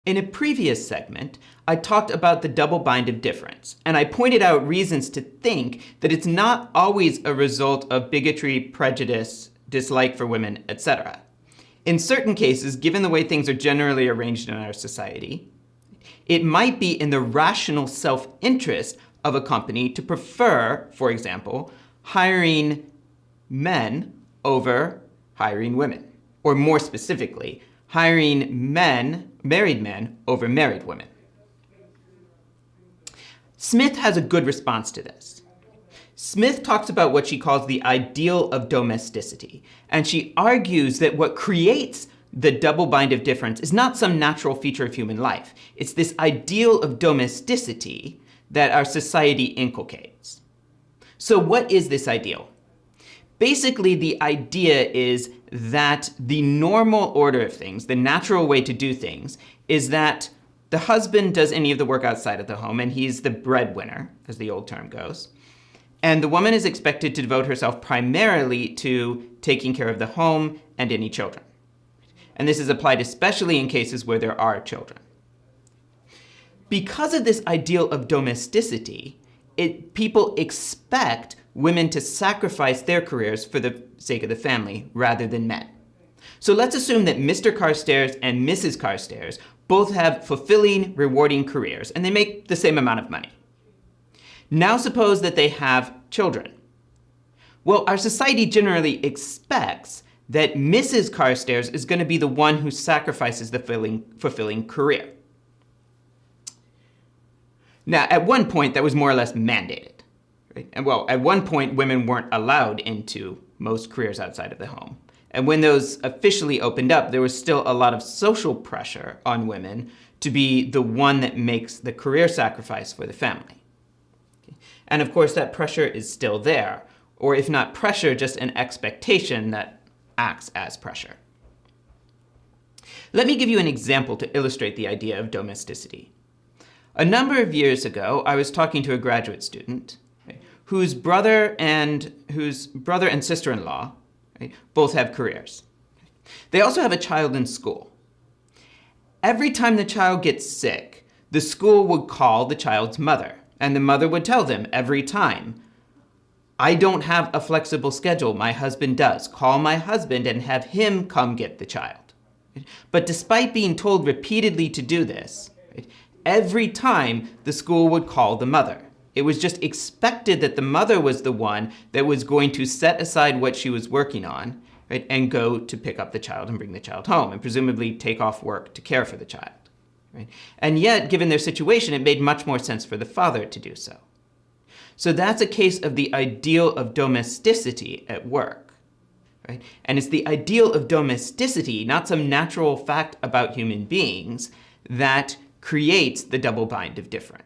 In a previous segment, I talked about the double bind of difference, and I pointed out reasons to think that it's not always a result of bigotry, prejudice, dislike for women, etc. In certain cases, given the way things are generally arranged in our society, it might be in the rational self-interest of a company to prefer, for example, hiring men over hiring women, or more specifically, hiring married men over married women. Smith has a good response to this. Smith talks about what she calls the ideal of domesticity, and she argues that what creates the double bind of difference is not some natural feature of human life. It's this ideal of domesticity that our society inculcates. So what is this ideal? Basically, the idea is that the normal order of things, the natural way to do things, is that the husband does any of the work outside of the home, and he's the breadwinner, as the old term goes. And the woman is expected to devote herself primarily to taking care of the home and any children. And this is applied especially in cases where there are children. Because of this ideal of domesticity, people expect women to sacrifice their careers for the sake of the family rather than men. So let's assume that Mr. Carstairs and Mrs. Carstairs both have fulfilling, rewarding careers, and they make the same amount of money. Now suppose that they have children. Well, our society generally expects that Mrs. Carstairs is going to be the one who sacrifices the fulfilling career. Now, at one point, that was more or less mandated. Right? And well, at one point, women weren't allowed into most careers outside of the home. And when those officially opened up, there was still a lot of social pressure on women to be the one that makes the career sacrifice for the family. Okay? And of course, that pressure is still there. Or if not pressure, just an expectation that acts as pressure. Let me give you an example to illustrate the idea of domesticity. A number of years ago, I was talking to a graduate student whose brother and sister-in-law both have careers. They also have a child in school. Every time the child gets sick, the school would call the child's mother, and the mother would tell them every time, "I don't have a flexible schedule, my husband does. Call my husband and have him come get the child." But despite being told repeatedly to do this, every time the school would call the mother. It was just expected that the mother was the one that was going to set aside what she was working on, right, and go to pick up the child and bring the child home, and presumably take off work to care for the child. Right? And yet, given their situation, it made much more sense for the father to do so. So that's a case of the ideal of domesticity at work. Right? And it's the ideal of domesticity, not some natural fact about human beings, that creates the double bind of difference.